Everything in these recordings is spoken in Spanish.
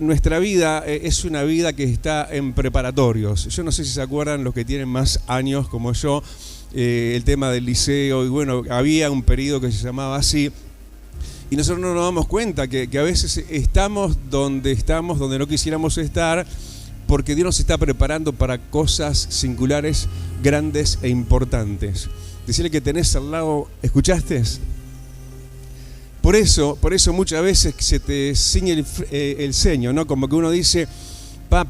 nuestra vida es una vida que está en preparatorios. Yo no sé si se acuerdan los que tienen más años como yo, el tema del liceo, y bueno, había un periodo que se llamaba así, y nosotros no nos damos cuenta que a veces estamos donde no quisiéramos estar, porque Dios nos está preparando para cosas singulares, grandes e importantes. Decirle que tenés al lado, ¿escuchaste? Por eso muchas veces se te ciñe el ceño, ¿no? Como que uno dice,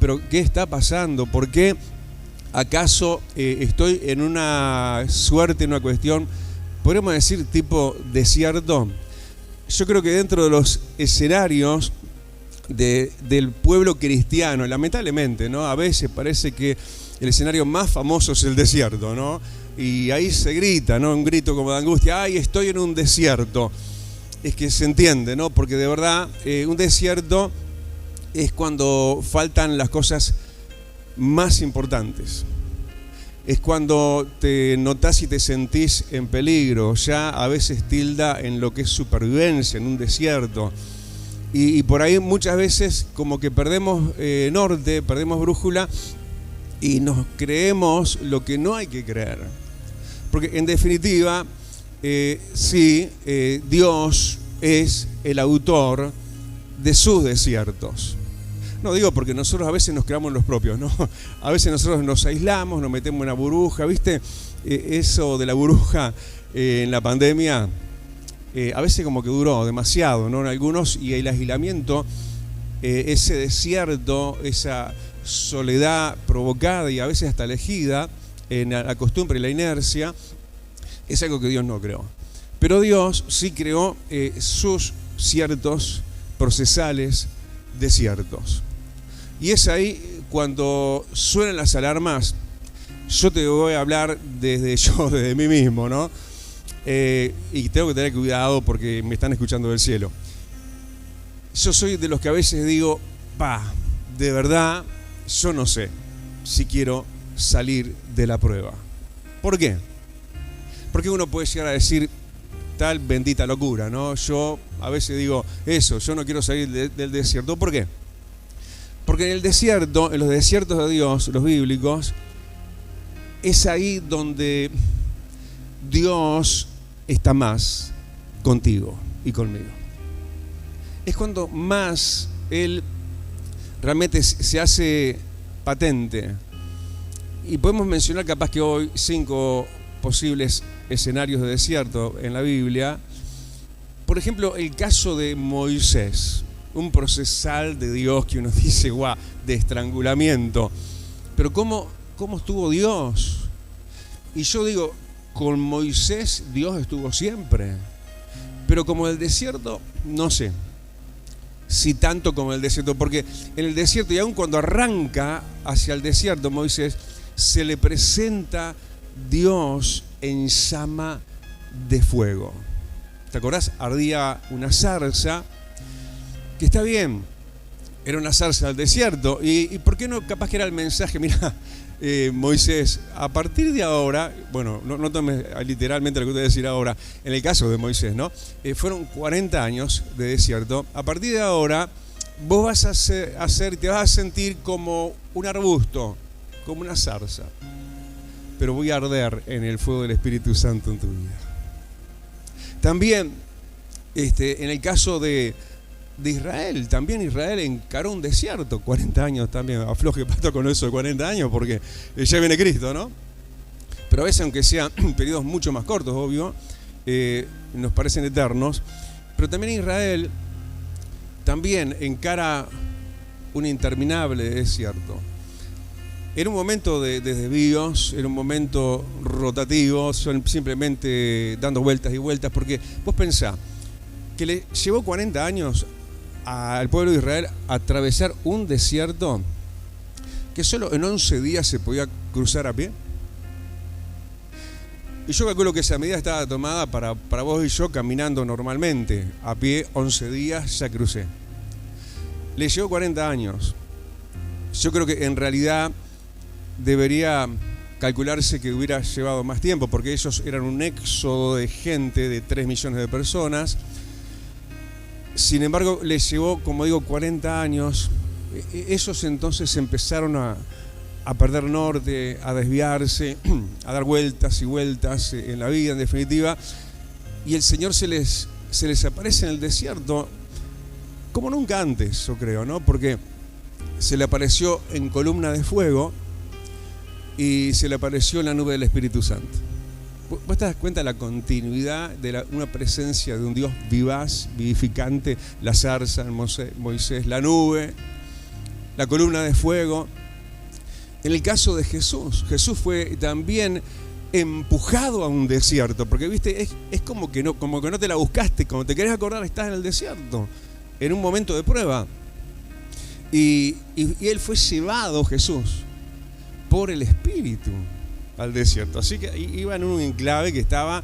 pero ¿qué está pasando? ¿Por qué acaso estoy en una suerte, en una cuestión, podríamos decir, tipo desierto? Yo creo que dentro de los escenarios del pueblo cristiano, lamentablemente, ¿no? A veces parece que el escenario más famoso es el desierto, ¿no? Y ahí se grita, ¿no? Un grito como de angustia, ¡ay, estoy en un desierto! Es que se entiende, ¿no? Porque de verdad, un desierto es cuando faltan las cosas más importantes. Es cuando te notás y te sentís en peligro, ya a veces tilda en lo que es supervivencia, en un desierto. Y por ahí muchas veces como que perdemos norte, perdemos brújula y nos creemos lo que no hay que creer. Porque en definitiva, Dios es el autor de sus desiertos. No digo porque nosotros a veces nos creamos los propios, ¿no? A veces nosotros nos aislamos, nos metemos en una burbuja, ¿viste? Eso de la burbuja en la pandemia, a veces como que duró demasiado, ¿no? En algunos, y el aislamiento, ese desierto, esa soledad provocada y a veces hasta elegida en la costumbre y la inercia, es algo que Dios no creó. Pero Dios sí creó sus ciertos procesales desiertos. Y es ahí cuando suenan las alarmas. Yo te voy a hablar desde mí mismo, ¿no? Y tengo que tener cuidado porque me están escuchando del cielo. Yo soy de los que a veces digo, de verdad, yo no sé si quiero salir de la prueba. ¿Por qué? Porque uno puede llegar a decir tal bendita locura, ¿no? Yo a veces digo eso, yo no quiero salir del desierto. ¿Por qué? Porque en el desierto, en los desiertos de Dios, los bíblicos, es ahí donde Dios está más contigo y conmigo. Es cuando más Él realmente se hace patente. Y podemos mencionar capaz que hoy 5 posibles escenarios de desierto en la Biblia. Por ejemplo, el caso de Moisés, un procesal de Dios que uno dice, de estrangulamiento. Pero ¿cómo estuvo Dios? Y yo digo, con Moisés Dios estuvo siempre. Pero como el desierto, no sé si tanto como el desierto, porque en el desierto, y aun cuando arranca hacia el desierto Moisés, se le presenta Dios en llama de fuego. ¿Te acordás? Ardía una zarza, que está bien, era una zarza del desierto. ¿Y por qué no? Capaz que era el mensaje, mira, Moisés, a partir de ahora, bueno, no tomes literalmente lo que te voy a decir ahora, en el caso de Moisés, ¿no? Fueron 40 años de desierto. A partir de ahora, vos vas te vas a sentir como un arbusto, como una zarza, pero voy a arder en el fuego del Espíritu Santo en tu vida. También, en el caso de Israel, también Israel encaró un desierto, 40 años también, afloje pato con eso de 40 años, porque ya viene Cristo, ¿no? Pero a veces, aunque sean periodos mucho más cortos, obvio, nos parecen eternos, pero también Israel también encara un interminable desierto. Era un momento de desvíos, era un momento rotativo, simplemente dando vueltas y vueltas, porque vos pensá que le llevó 40 años al pueblo de Israel a atravesar un desierto que solo en 11 días se podía cruzar a pie. Y yo calculo que esa medida estaba tomada para vos y yo caminando normalmente. A pie, 11 días, ya crucé. Le llevó 40 años. Yo creo que en realidad debería calcularse que hubiera llevado más tiempo, porque ellos eran un éxodo de gente de 3 millones de personas. Sin embargo, les llevó, como digo, 40 años ellos entonces empezaron a perder norte, a desviarse, a dar vueltas y vueltas en la vida, en definitiva, y el Señor se les aparece en el desierto como nunca antes, yo creo, ¿no? Porque se le apareció en columna de fuego y se le apareció en la nube del Espíritu Santo. ¿Vos te das cuenta de la continuidad de una presencia de un Dios vivaz, vivificante? La zarza en Moisés, la nube, la columna de fuego. En el caso de Jesús fue también empujado a un desierto, porque viste, es como que no te la buscaste, como te querés acordar, estás en el desierto, en un momento de prueba. Y él fue llevado, Jesús, por el Espíritu al desierto. Así que iba en un enclave que estaba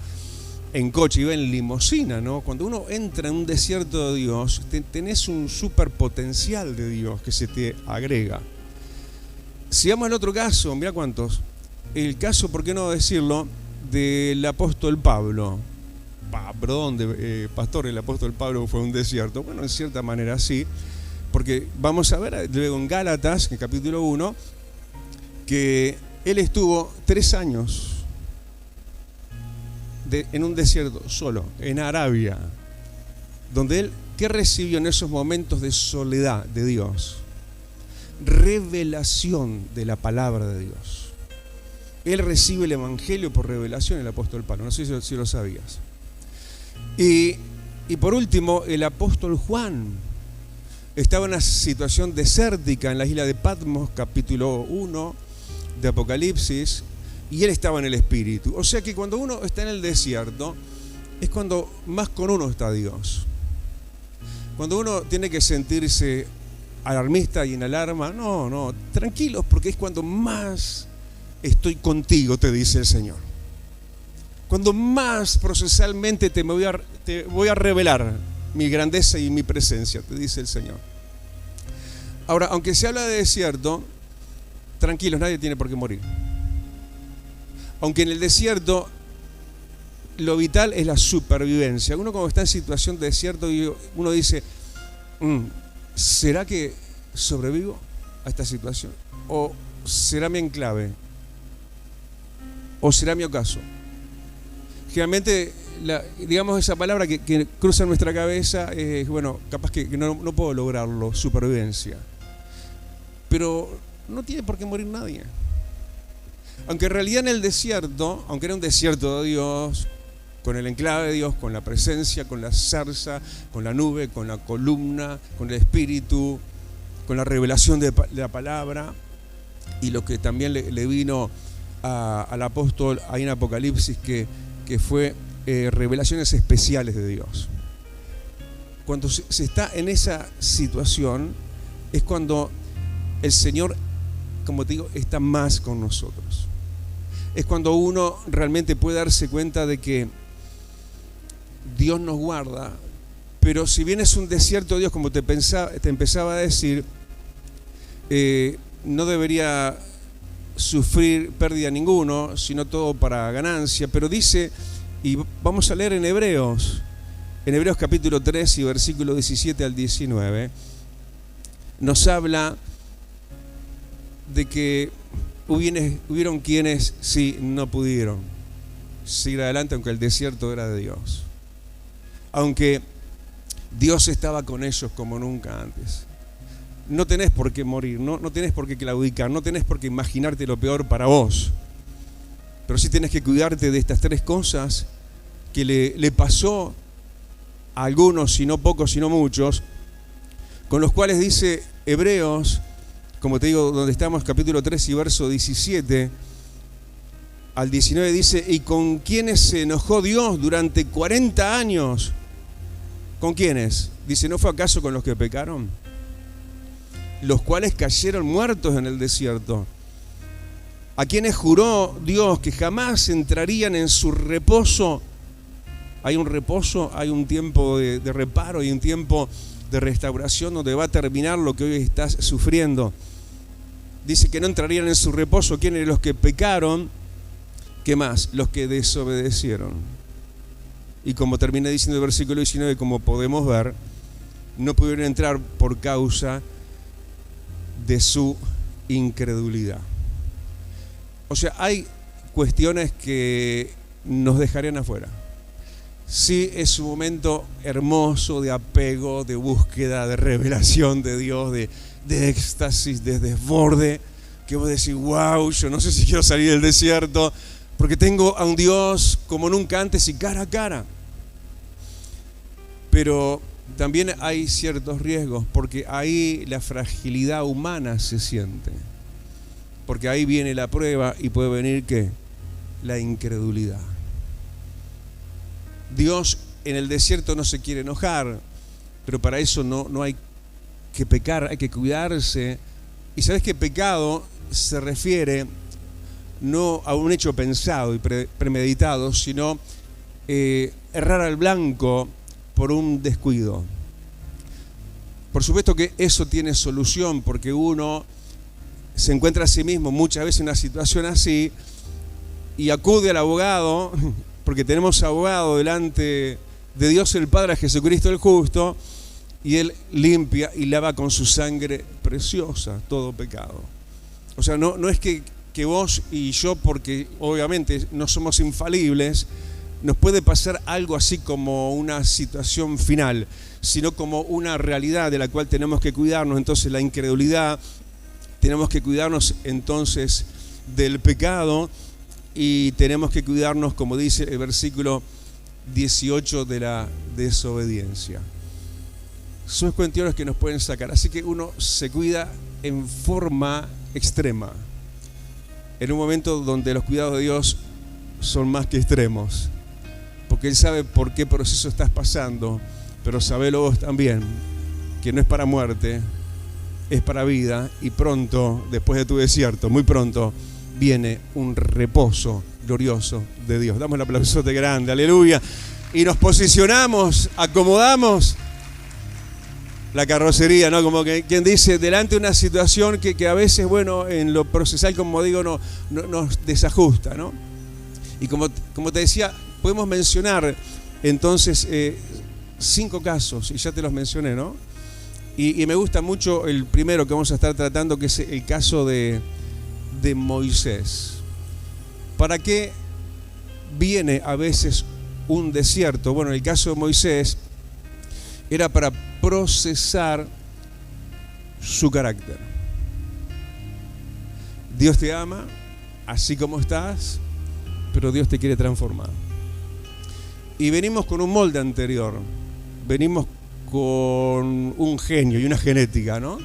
en coche, iba en limusina, ¿no? Cuando uno entra en un desierto de Dios, tenés un superpotencial de Dios que se te agrega. Si vamos al otro caso, mira cuántos. El caso, ¿por qué no decirlo?, del apóstol Pablo. Pastor, el apóstol Pablo fue un desierto. Bueno, en cierta manera sí, porque vamos a ver luego en Gálatas, en el capítulo 1, que él estuvo 3 años en un desierto solo, en Arabia, donde él, ¿qué recibió en esos momentos de soledad de Dios? Revelación de la palabra de Dios. Él recibe el evangelio por revelación, el apóstol Pablo. No sé si lo sabías. Y por último, el apóstol Juan estaba en una situación desértica en la isla de Patmos, capítulo 1 de Apocalipsis, y él estaba en el Espíritu. O sea que cuando uno está en el desierto, es cuando más con uno está Dios. Cuando uno tiene que sentirse alarmista y en alarma, no, tranquilos, porque es cuando más estoy contigo, te dice el Señor. Cuando más procesalmente te voy a revelar mi grandeza y mi presencia, te dice el Señor. Ahora, aunque se habla de desierto, tranquilos, nadie tiene por qué morir. Aunque en el desierto lo vital es la supervivencia. Uno cuando está en situación de desierto, uno dice, ¿será que sobrevivo a esta situación? ¿O será mi enclave? ¿O será mi ocaso? Generalmente, digamos, esa palabra que cruza en nuestra cabeza es, bueno, capaz que no puedo lograrlo, supervivencia. Pero no tiene por qué morir nadie. Aunque en realidad en el desierto, aunque era un desierto de Dios, con el enclave de Dios, con la presencia, con la zarza, con la nube, con la columna, con el Espíritu, con la revelación de la palabra, y lo que también le vino al apóstol ahí en Apocalipsis, que fue revelaciones especiales de Dios. Cuando se está en esa situación, es cuando el Señor, como te digo, está más con nosotros. Es cuando uno realmente puede darse cuenta de que Dios nos guarda, pero si bien es un desierto de Dios, como te empezaba a decir, no debería sufrir pérdida ninguno, sino todo para ganancia. Pero dice, y vamos a leer en Hebreos capítulo 3 y versículo 17 al 19, nos habla de que hubieron quienes sí no pudieron seguir adelante, aunque el desierto era de Dios, aunque Dios estaba con ellos como nunca antes. No tenés por qué morir, no tenés por qué claudicar, no tenés por qué imaginarte lo peor para vos, pero sí tenés que cuidarte de estas 3 cosas que le pasó a algunos, si no pocos, si no muchos, con los cuales dice Hebreos, como te digo, donde estamos, capítulo 3 y verso 17 al 19, dice, y con quienes se enojó Dios durante 40 años. ¿Con quiénes? Dice, ¿no fue acaso con los que pecaron? Los cuales cayeron muertos en el desierto. A quienes juró Dios que jamás entrarían en su reposo. Hay un reposo, hay un tiempo de reparo, hay un tiempo de restauración donde va a terminar lo que hoy estás sufriendo. Dice que no entrarían en su reposo. ¿Quiénes? Los que pecaron. ¿Qué más? Los que desobedecieron. Y como termina diciendo el versículo 19, como podemos ver, no pudieron entrar por causa de su incredulidad. O sea, hay cuestiones que nos dejarían afuera. Sí, es un momento hermoso de apego, de búsqueda, de revelación de Dios, de éxtasis, de desborde, que vos decís, wow, yo no sé si quiero salir del desierto, porque tengo a un Dios como nunca antes y cara a cara. Pero también hay ciertos riesgos, porque ahí la fragilidad humana se siente. Porque ahí viene la prueba y puede venir, ¿qué? La incredulidad. Dios en el desierto no se quiere enojar, pero para eso no hay que pecar, hay que cuidarse. Y sabes que pecado se refiere no a un hecho pensado y premeditado, sino errar al blanco por un descuido. Por supuesto que eso tiene solución, porque uno se encuentra a sí mismo muchas veces en una situación así y acude al abogado, porque tenemos abogado delante de Dios el Padre, a Jesucristo el justo, y Él limpia y lava con su sangre preciosa todo pecado. O sea, no es que vos y yo, porque obviamente no somos infalibles, nos puede pasar algo así como una situación final, sino como una realidad de la cual tenemos que cuidarnos. Entonces la incredulidad, tenemos que cuidarnos entonces del pecado y tenemos que cuidarnos, como dice el versículo 18, de la desobediencia. Son cuestiones que nos pueden sacar, así que uno se cuida en forma extrema, en un momento donde los cuidados de Dios son más que extremos, porque Él sabe por qué proceso estás pasando, pero sabelo vos también, que no es para muerte, es para vida, y pronto, después de tu desierto, muy pronto, viene un reposo glorioso de Dios. Damos el aplausote grande, aleluya, y nos posicionamos, acomodamos la carrocería, ¿no? Como que quien dice, delante de una situación que a veces, bueno, en lo procesal, como digo, no nos desajusta, ¿no? Y como te decía, podemos mencionar entonces 5 casos, y ya te los mencioné, ¿no? Y me gusta mucho el primero que vamos a estar tratando, que es el caso de Moisés. ¿Para qué viene a veces un desierto? Bueno, en el caso de Moisés era para procesar su carácter. Dios te ama así como estás, pero Dios te quiere transformar. Y venimos con un molde anterior, venimos con un genio y una genética, ¿no?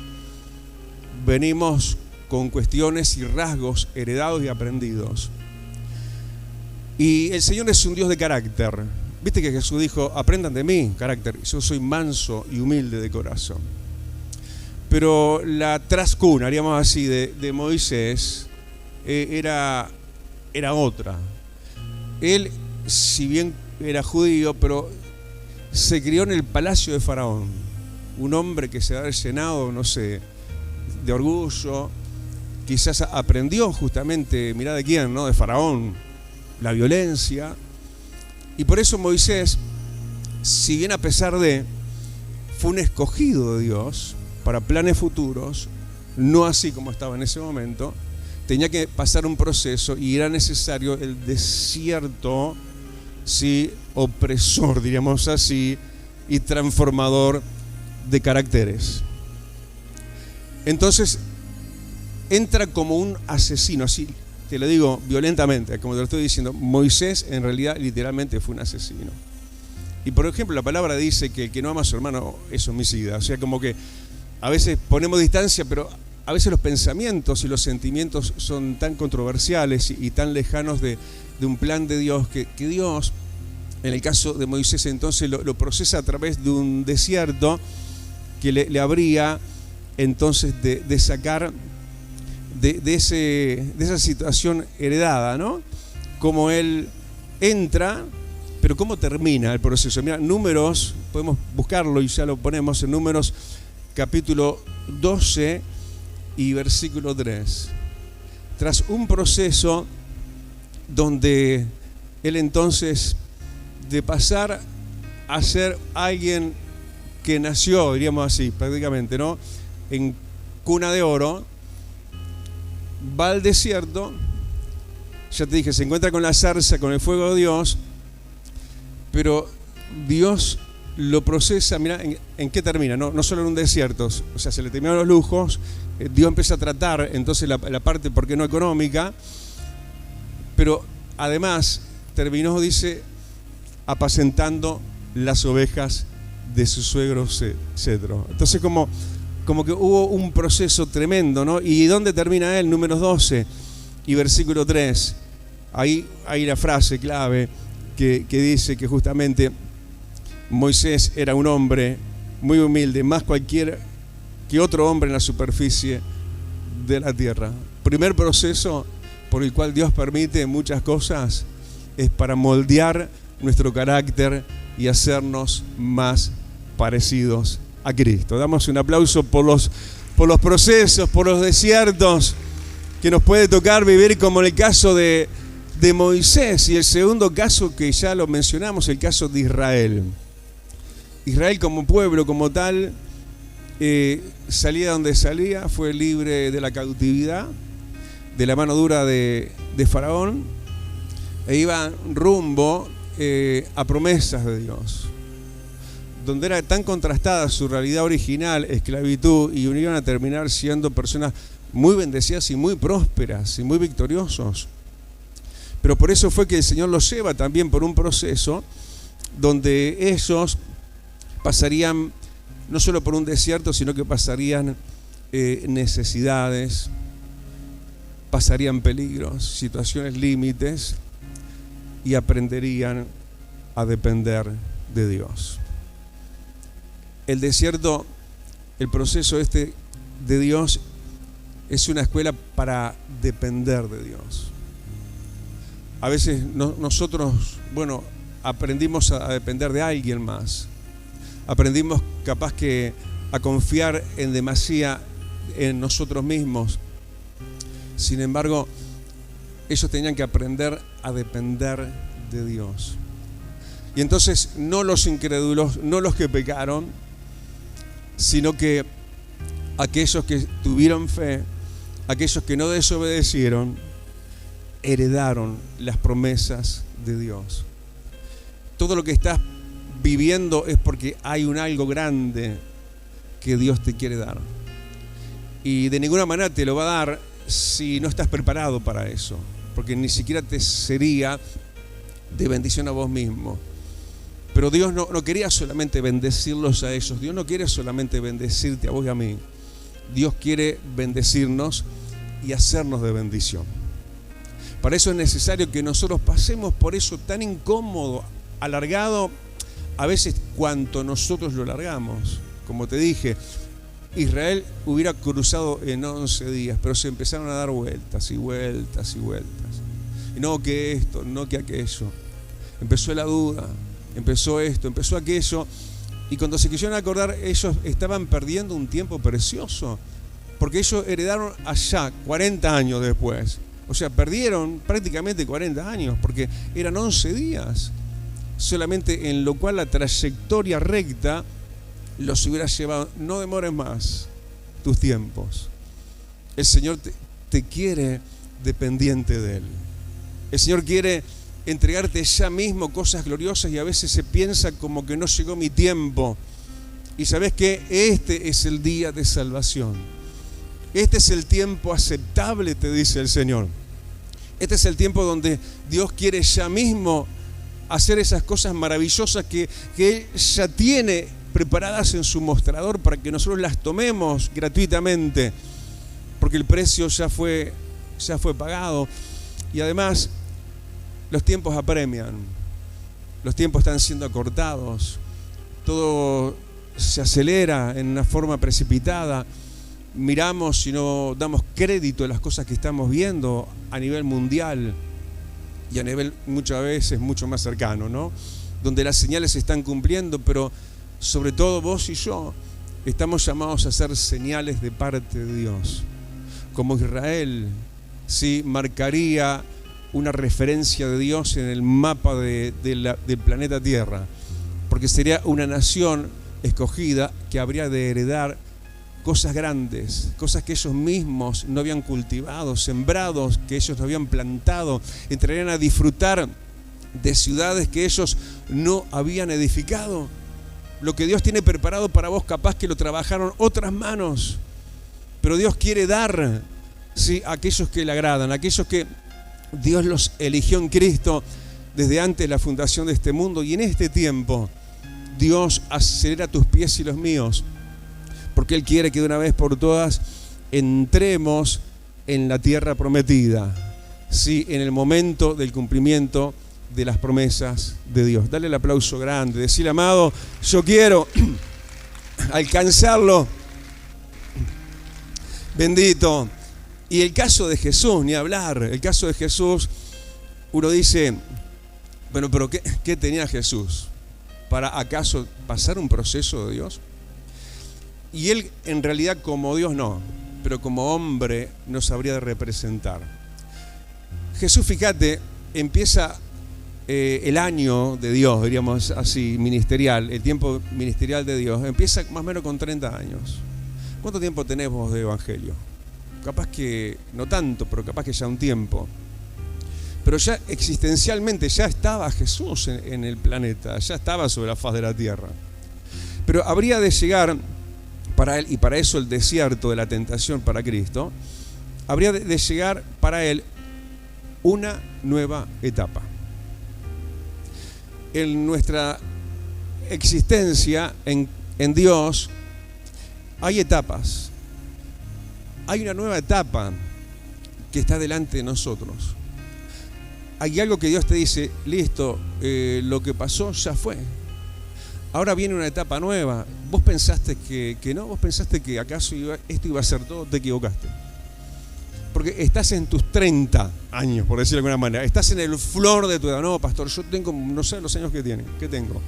Venimos con cuestiones y rasgos heredados y aprendidos. Y el Señor es un Dios de carácter. Viste que Jesús dijo, aprendan de mí, carácter, yo soy manso y humilde de corazón. Pero la trascuna, haríamos así, de Moisés era otra. Él, si bien era judío, pero se crió en el palacio de Faraón. Un hombre que se ha llenado, no sé, de orgullo. Quizás aprendió justamente, mirá de quién, ¿no? De Faraón, la violencia. Y por eso Moisés, si bien a pesar de, fue un escogido de Dios para planes futuros, no así como estaba en ese momento, tenía que pasar un proceso y era necesario el desierto, sí, opresor, diríamos así, y transformador de caracteres. Entonces, entra como un asesino, así te lo digo violentamente, como te lo estoy diciendo. Moisés en realidad literalmente fue un asesino. Y por ejemplo la palabra dice que el que no ama a su hermano es homicida. O sea, como que a veces ponemos distancia, pero a veces los pensamientos y los sentimientos son tan controversiales y tan lejanos de un plan de Dios, que Dios, en el caso de Moisés entonces, lo procesa a través de un desierto que le habría entonces de sacar de esa situación heredada, ¿no? Como él entra, pero cómo termina el proceso. Mira, Números, podemos buscarlo y ya lo ponemos en Números capítulo 12 y versículo 3. Tras un proceso donde él entonces, de pasar a ser alguien que nació, diríamos así, prácticamente, ¿no? En cuna de oro, va al desierto, ya te dije, se encuentra con la zarza, con el fuego de Dios, pero Dios lo procesa. Mira en qué termina, no solo en un desierto, o sea, se le terminaron los lujos, Dios empieza a tratar entonces la parte, ¿por qué no económica? Pero además terminó, dice, apacentando las ovejas de su suegro Cetro. Entonces como que hubo un proceso tremendo, ¿no? ¿Y dónde termina él? Números 12 y versículo 3. Ahí hay la frase clave que dice que justamente Moisés era un hombre muy humilde, más cualquier que otro hombre en la superficie de la tierra. Primer proceso por el cual Dios permite muchas cosas es para moldear nuestro carácter y hacernos más parecidos a Cristo. Damos un aplauso por los procesos, por los desiertos que nos puede tocar vivir, como en el caso de Moisés, y el segundo caso que ya lo mencionamos, el caso de Israel. Israel como pueblo, como tal, salía donde salía, fue libre de la cautividad, de la mano dura de Faraón, e iba rumbo a promesas de Dios, donde era tan contrastada su realidad original, esclavitud, y iban a terminar siendo personas muy bendecidas y muy prósperas y muy victoriosos. Pero por eso fue que el Señor los lleva también por un proceso donde ellos pasarían no solo por un desierto, sino que pasarían necesidades, pasarían peligros, situaciones límites, y aprenderían a depender de Dios. El desierto, el proceso de Dios, es una escuela para depender de Dios. A veces nosotros, aprendimos a depender de alguien más. Aprendimos capaz que a confiar en demasía en nosotros mismos. Sin embargo, ellos tenían que aprender a depender de Dios. Y entonces no los incrédulos, no los que pecaron, sino que aquellos que tuvieron fe, aquellos que no desobedecieron, heredaron las promesas de Dios. Todo lo que estás viviendo es porque hay algo grande que Dios te quiere dar. Y de ninguna manera te lo va a dar si no estás preparado para eso, porque ni siquiera te sería de bendición a vos mismo. Pero Dios no quería solamente bendecirlos a ellos. Dios no quiere solamente bendecirte a vos y a mí. Dios quiere bendecirnos y hacernos de bendición. Para eso es necesario que nosotros pasemos por eso tan incómodo, alargado, a veces cuanto nosotros lo largamos. Como te dije, Israel hubiera cruzado en 11 días, pero se empezaron a dar vueltas y vueltas y vueltas. Y no que esto, no que aquello. Empezó la duda, empezó esto, empezó aquello. Y cuando se quisieron acordar, ellos estaban perdiendo un tiempo precioso, porque ellos heredaron allá 40 años después. O sea, perdieron prácticamente 40 años, porque eran 11 días. Solamente en lo cual la trayectoria recta los hubiera llevado. No demores más tus tiempos. El Señor te quiere dependiente de Él. El Señor quiere entregarte ya mismo cosas gloriosas, y a veces se piensa como que no llegó mi tiempo. Y sabes que este es el día de salvación. Este es el tiempo aceptable, te dice el Señor. Este es el tiempo donde Dios quiere ya mismo hacer esas cosas maravillosas que Él ya tiene preparadas en su mostrador para que nosotros las tomemos gratuitamente, porque el precio ya fue pagado. Y además los tiempos apremian, los tiempos están siendo acortados, todo se acelera en una forma precipitada. Miramos y no damos crédito a las cosas que estamos viendo a nivel mundial y a nivel muchas veces mucho más cercano, ¿no? Donde las señales se están cumpliendo, pero sobre todo vos y yo estamos llamados a ser señales de parte de Dios. Como Israel, sí, marcaría una referencia de Dios en el mapa del planeta Tierra, porque sería una nación escogida que habría de heredar cosas grandes, cosas que ellos mismos no habían cultivado, sembrados que ellos no habían plantado, entrarían a disfrutar de ciudades que ellos no habían edificado. Lo que Dios tiene preparado para vos, capaz que lo trabajaron otras manos, pero Dios quiere dar, ¿sí?, a aquellos que le agradan, a aquellos que Dios los eligió en Cristo desde antes de la fundación de este mundo. Y en este tiempo Dios acelera tus pies y los míos, porque Él quiere que de una vez por todas entremos en la tierra prometida, ¿sí?, en el momento del cumplimiento de las promesas de Dios. Dale el aplauso grande, decirle: amado, yo quiero alcanzarlo. Bendito. Y el caso de Jesús, ni hablar. El caso de Jesús, uno dice: bueno, pero ¿qué tenía Jesús para acaso pasar un proceso de Dios? Y Él, en realidad, como Dios no, pero como hombre nos sabría de representar. Jesús, fíjate, empieza el año de Dios, diríamos así, ministerial, el tiempo ministerial de Dios, empieza más o menos con 30 años. ¿Cuánto tiempo tenés vos de evangelio? Capaz que no tanto, pero capaz que ya un tiempo. Pero ya existencialmente ya estaba Jesús en el planeta, ya estaba sobre la faz de la tierra. Pero habría de llegar para Él, y para eso el desierto de la tentación para Cristo, habría de llegar para Él una nueva etapa. En nuestra existencia en Dios hay etapas. Hay una nueva etapa que está delante de nosotros. Hay algo que Dios te dice: listo, lo que pasó ya fue. Ahora viene una etapa nueva. Vos pensaste que no, vos pensaste que acaso esto iba a ser todo, te equivocaste. Porque estás en tus 30 años, por decirlo de alguna manera. Estás en el flor de tu edad. No, pastor, yo tengo, no sé los años que tengo.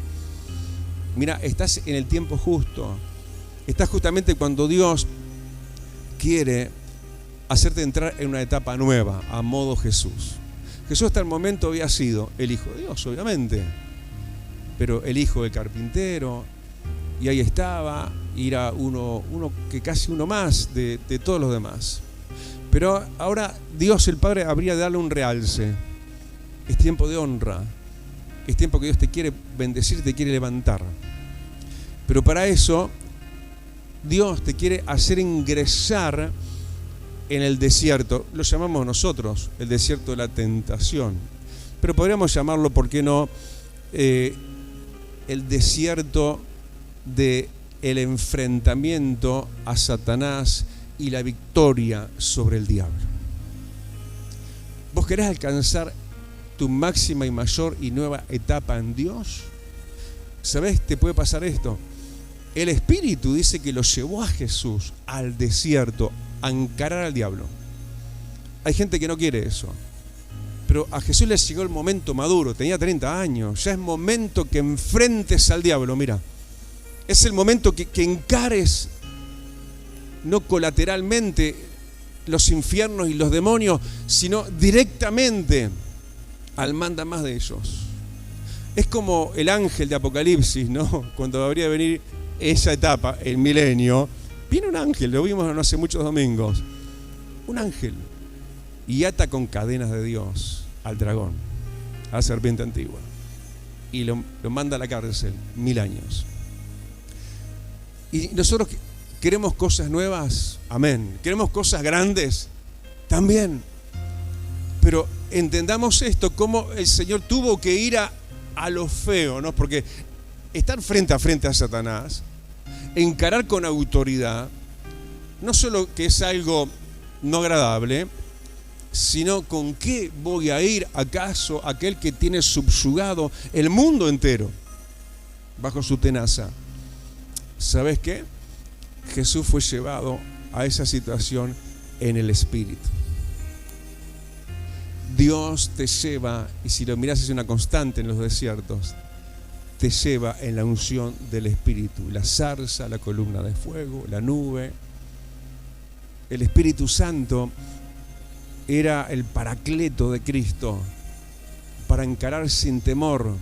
Mira, estás en el tiempo justo. Estás justamente cuando Dios quiere hacerte entrar en una etapa nueva, a modo Jesús. Jesús hasta el momento había sido el Hijo de Dios, obviamente, pero el hijo del carpintero, y ahí estaba, y era uno que casi uno más de todos los demás. Pero ahora Dios el Padre habría de darle un realce. Es tiempo de honra. Es tiempo que Dios te quiere bendecir, te quiere levantar. Pero para eso Dios te quiere hacer ingresar en el desierto. Lo llamamos nosotros el desierto de la tentación. Pero podríamos llamarlo, ¿por qué no?, el desierto del enfrentamiento a Satanás y la victoria sobre el diablo. ¿Vos querés alcanzar tu máxima y mayor y nueva etapa en Dios? ¿Sabés? Te puede pasar esto. El Espíritu dice que lo llevó a Jesús al desierto a encarar al diablo. Hay gente que no quiere eso. Pero a Jesús le llegó el momento maduro. Tenía 30 años. Ya es momento que enfrentes al diablo. Mira, es el momento que encares, no colateralmente, los infiernos y los demonios, sino directamente al manda más de ellos. Es como el ángel de Apocalipsis, ¿no? Cuando habría de venir esa etapa, el milenio, viene un ángel, lo vimos no hace muchos domingos, un ángel, y ata con cadenas de Dios al dragón, a la serpiente antigua, y lo manda a la cárcel 1000 años. Y nosotros queremos cosas nuevas, amén. Queremos cosas grandes, también. Pero entendamos esto, cómo el Señor tuvo que ir a lo feo, ¿no? Porque estar frente a frente a Satanás, encarar con autoridad, no solo que es algo no agradable, sino con qué voy a ir acaso aquel que tiene subyugado el mundo entero bajo su tenaza. ¿Sabes qué? Jesús fue llevado a esa situación en el Espíritu. Dios te lleva, y si lo miras es una constante en los desiertos, te lleva en la unción del Espíritu. La zarza, la columna de fuego, la nube. El Espíritu Santo era el paracleto de Cristo para encarar sin temor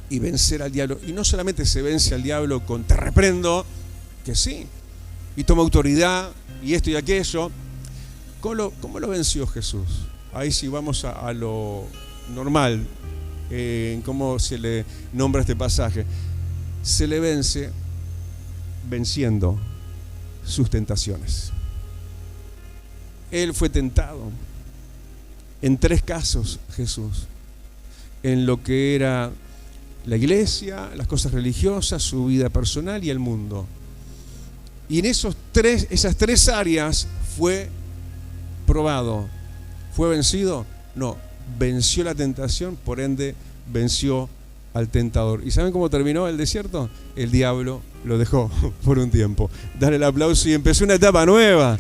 y vencer al diablo. Y no solamente se vence al diablo con te reprendo, que sí, y toma autoridad y esto y aquello. ¿Cómo lo venció Jesús? Ahí sí vamos a lo normal, en cómo se le nombra este pasaje. Se le vence venciendo sus tentaciones. Él fue tentado en 3 casos, Jesús, en lo que era la iglesia, las cosas religiosas, su vida personal y el mundo. Y en esas 3 áreas fue probado. ¿Fue vencido? No, venció la tentación, por ende venció al tentador. ¿Y saben cómo terminó el desierto? El diablo lo dejó por un tiempo. Dale el aplauso y empezó una etapa nueva.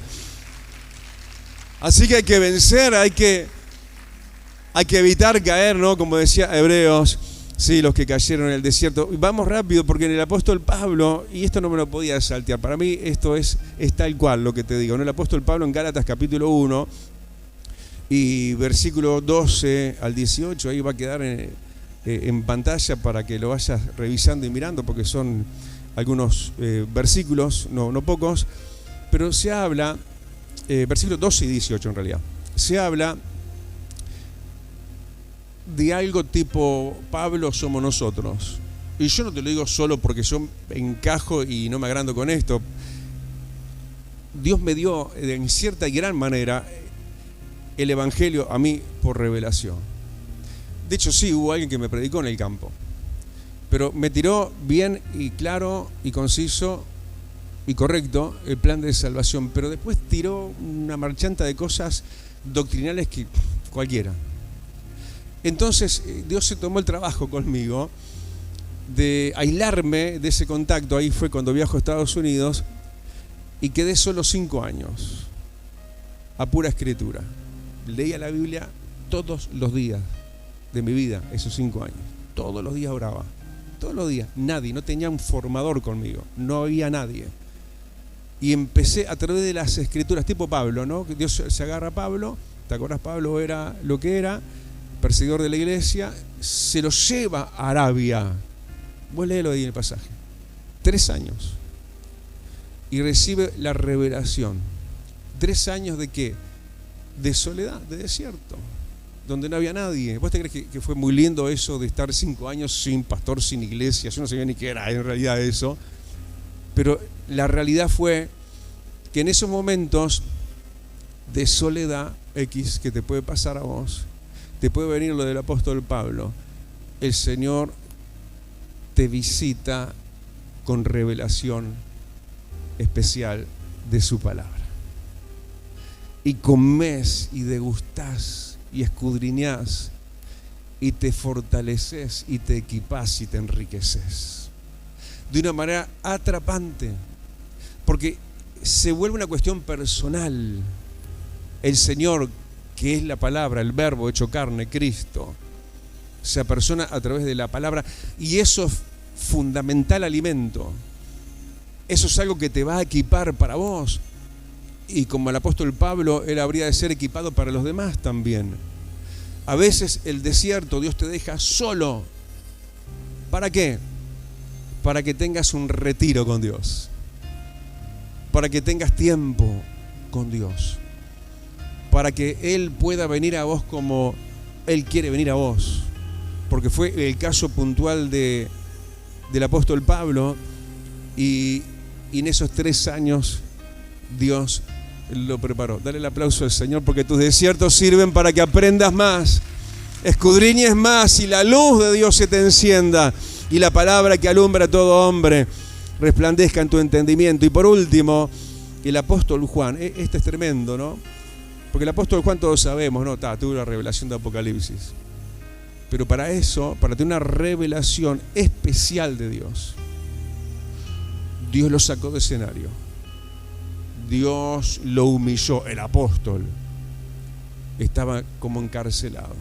Así que hay que vencer, hay que evitar caer, ¿no? Como decía Hebreos, sí, los que cayeron en el desierto. Vamos rápido porque en el apóstol Pablo, y esto no me lo podía saltear, para mí esto es tal cual lo que te digo, ¿no? El apóstol Pablo en Gálatas capítulo 1 y versículo 12 al 18, ahí va a quedar en pantalla para que lo vayas revisando y mirando, porque son algunos versículos, no pocos, pero se habla, versículos 12 y 18 en realidad, se habla de algo tipo Pablo somos nosotros. Y yo no te lo digo solo porque yo encajo y no me agrando con esto. Dios me dio en cierta y gran manera el evangelio a mí por revelación. De hecho sí, hubo alguien que me predicó en el campo, pero me tiró bien y claro y conciso y correcto el plan de salvación, pero después tiró una marchanta de cosas doctrinales que cualquiera. Entonces Dios se tomó el trabajo conmigo de aislarme de ese contacto. Ahí fue cuando viajo a Estados Unidos y quedé solo 5 años a pura escritura. Leía la Biblia todos los días de mi vida, esos 5 años. Todos los días oraba, todos los días. Nadie, no tenía un formador conmigo, no había nadie. Y empecé a través de las escrituras, tipo Pablo, ¿no? Que Dios se agarra a Pablo, ¿te acuerdas? Pablo era lo que era, perseguidor de la iglesia, se lo lleva a Arabia. Vos léelo ahí en el pasaje. 3 años. Y recibe la revelación. 3 años de qué? De soledad, de desierto, donde no había nadie. ¿Vos te crees que fue muy lindo eso de estar 5 años sin pastor, sin iglesia? Yo no sabía ni qué era en realidad eso. Pero la realidad fue que en esos momentos de soledad X que te puede pasar a vos, te puede venir lo del apóstol Pablo. El Señor te visita con revelación especial de su palabra. Y comés y degustás y escudriñás y te fortaleces y te equipás y te enriqueces de una manera atrapante, porque se vuelve una cuestión personal. El Señor, que es la palabra, el verbo hecho carne, Cristo, se apersona a través de la palabra, y eso es fundamental alimento. Eso es algo que te va a equipar para vos, y como el apóstol Pablo, él habría de ser equipado para los demás también. A veces el desierto Dios te deja solo. ¿Para qué? Para que tengas un retiro con Dios, para que tengas tiempo con Dios, para que Él pueda venir a vos como Él quiere venir a vos, porque fue el caso puntual del apóstol Pablo, y en esos 3 años Dios lo preparó. Dale el aplauso al Señor, porque tus desiertos sirven para que aprendas más, escudriñes más, y la luz de Dios se te encienda, y la palabra que alumbra a todo hombre resplandezca en tu entendimiento. Y por último, el apóstol Juan. Este es tremendo, ¿no? Porque el apóstol Juan todos sabemos, ¿no? Tuvo la revelación de Apocalipsis. Pero para eso, para tener una revelación especial de Dios, Dios lo sacó de escenario. Dios lo humilló. El apóstol estaba como encarcelado.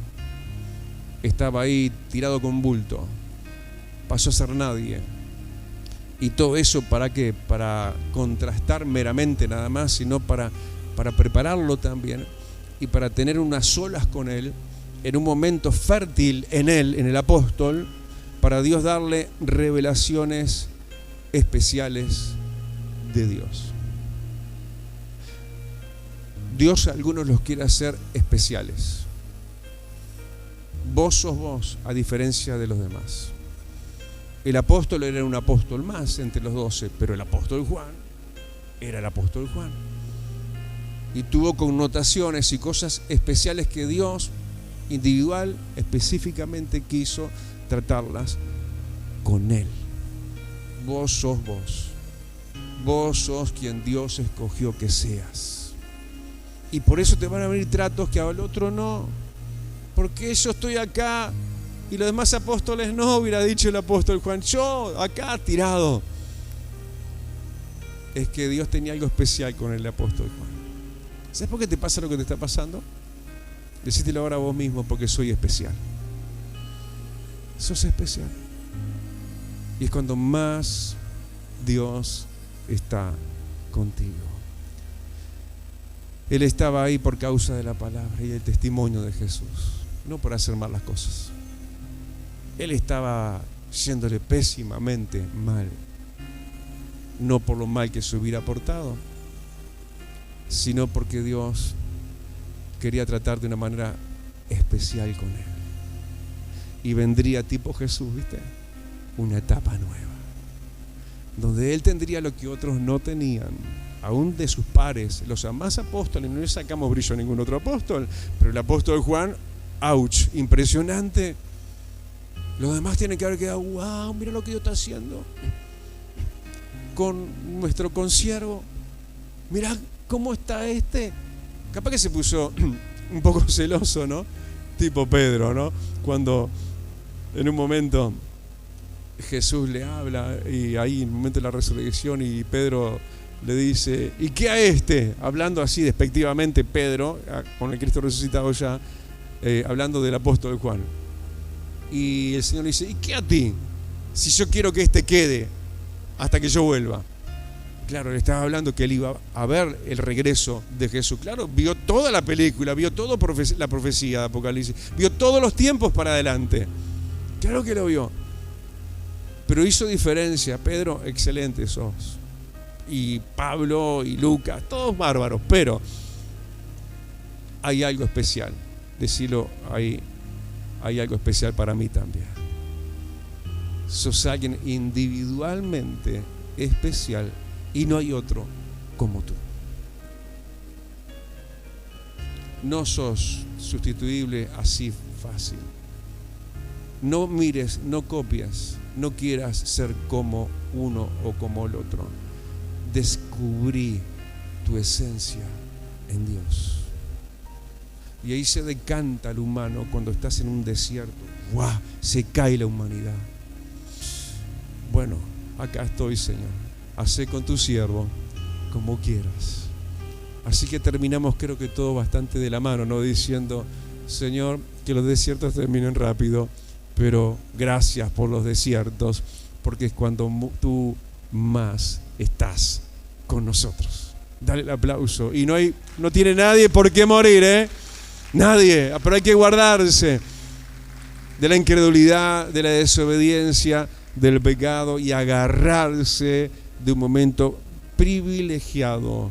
Estaba ahí tirado con bulto. Pasó a ser nadie. Y todo eso ¿para qué? Para contrastar meramente nada más, sino para prepararlo también, y para tener unas solas con Él, en un momento fértil en Él, en el apóstol, para Dios darle revelaciones especiales de Dios. Dios a algunos los quiere hacer especiales. Vos sos vos, a diferencia de los demás. El apóstol era un apóstol más entre los 12, pero el apóstol Juan era el apóstol Juan. Y tuvo connotaciones y cosas especiales que Dios, individual, específicamente quiso tratarlas con él. Vos sos vos. Vos sos quien Dios escogió que seas. Y por eso te van a venir tratos que al otro no. Porque yo estoy acá y los demás apóstoles no, hubiera dicho el apóstol Juan. Yo acá tirado. Es que Dios tenía algo especial con el apóstol Juan. ¿Sabes por qué te pasa lo que te está pasando? Decítelo ahora a vos mismo, porque soy especial. Sos especial. Y es cuando más Dios está contigo. Él estaba ahí por causa de la palabra y el testimonio de Jesús, no por hacer mal las cosas. Él estaba yéndole pésimamente mal, no por lo mal que se hubiera portado, sino porque Dios quería tratar de una manera especial con él. Y vendría tipo Jesús, ¿viste? Una etapa nueva, donde él tendría lo que otros no tenían, aún de sus pares, los demás apóstoles. No le sacamos brillo a ningún otro apóstol, pero el apóstol Juan, ¡ouch!, impresionante. Los demás tienen que haber quedado, ¡wow!, mira lo que Dios está haciendo con nuestro consiervo. Mirá cómo está este. Capaz que se puso un poco celoso, ¿no? Tipo Pedro, ¿no? Cuando en un momento Jesús le habla, y ahí en el momento de la resurrección, y Pedro le dice, ¿y qué a este? Hablando así despectivamente Pedro, con el Cristo resucitado ya, hablando del apóstol Juan. Y el Señor le dice, ¿y qué a ti? Si yo quiero que este quede hasta que yo vuelva. Claro, le estaba hablando que él iba a ver el regreso de Jesús. Claro, vio toda la película, vio toda la profecía de Apocalipsis, vio todos los tiempos para adelante. Claro que lo vio. Pero hizo diferencia. Pedro, excelente sos. Y Pablo y Lucas, todos bárbaros, pero hay algo especial. Decirlo, hay algo especial para mí también. Sos alguien individualmente especial y no hay otro como tú. No sos sustituible así fácil. No mires, no copias, no quieras ser como uno o como el otro. Descubrí tu esencia en Dios. Y ahí se decanta el humano cuando estás en un desierto. ¡Guau! Se cae la humanidad. Bueno, acá estoy, Señor. Hacé con tu siervo como quieras. Así que terminamos, creo que todo bastante de la mano, ¿no? Diciendo, Señor, que los desiertos terminen rápido, pero gracias por los desiertos, porque es cuando tú más estás con nosotros. Dale el aplauso. Y no tiene nadie por qué morir, ¿eh? Nadie, pero hay que guardarse de la incredulidad, de la desobediencia, del pecado, y agarrarse de un momento privilegiado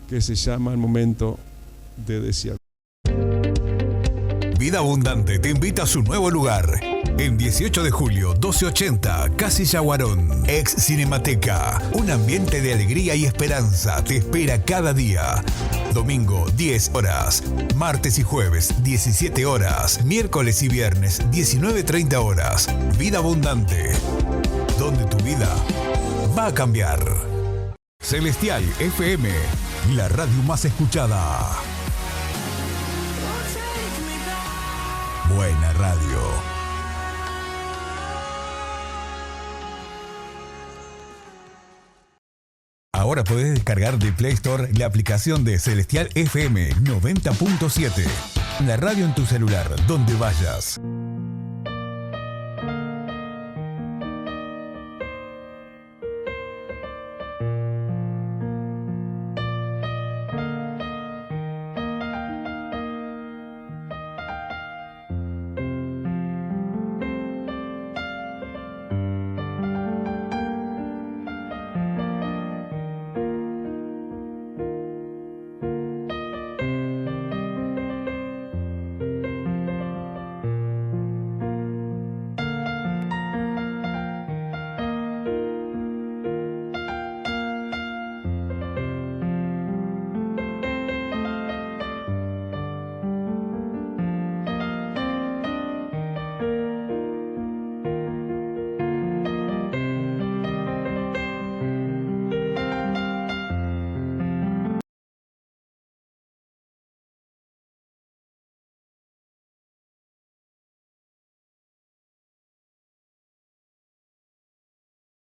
que se llama el momento de desierto. Vida Abundante te invita a su nuevo lugar. En 18 de julio, 1280, Casilla Guarón, ex Cinemateca. Un ambiente de alegría y esperanza te espera cada día. Domingo, 10 horas. Martes y jueves, 17 horas. Miércoles y viernes, 19:30 horas. Vida Abundante, donde tu vida va a cambiar. Celestial FM, la radio más escuchada. Buena radio. Ahora podés descargar de Play Store la aplicación de Celestial FM 90.7. La radio en tu celular, donde vayas.